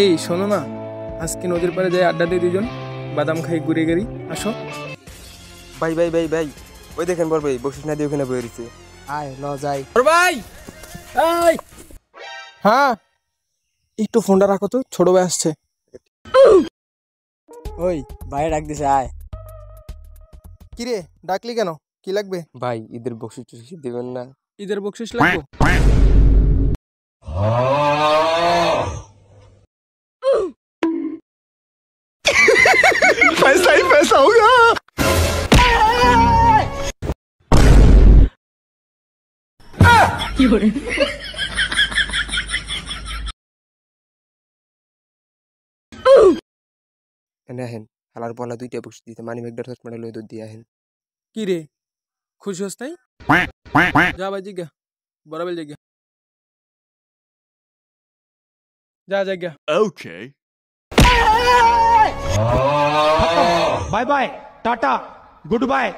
এই শোনো না, আজকে নদীর পাড়ে যাই আড্ডা দিই দুজন, বাদাম খাই ঘুরে গেরি। আসো। ভাই ভাই ভাই ভাই, ওই দেখেন বড় ভাই বকশিস না দিয়ে ওখানে বয়ে রয়েছে। আয় ল যাই। ভাই এই, হ্যাঁ একটু ফোনটা রাখো তো, ছোট ভাই আসছে। ওই ভাই ডাক দিছে, আয়। কিরে ডাকলি কেন, কি লাগবে? ভাই ঈদের বকশিস টকশিস দিবেন না? ঈদের বকশিস লাগবে? पैसा ही पैसा होगा। এনে আহেন, হালার বলা দুইটা বকশিস দিতে মানি ব্যাগটা চশমাটা লই দুধ দিয়ে আহেন। কি রে, খুশি হস নাই? যা ভাই জিজ্ঞা, বরাবর জিজ্ঞা, যা জিজ্ঞা। Okay. Bye bye tata good bye.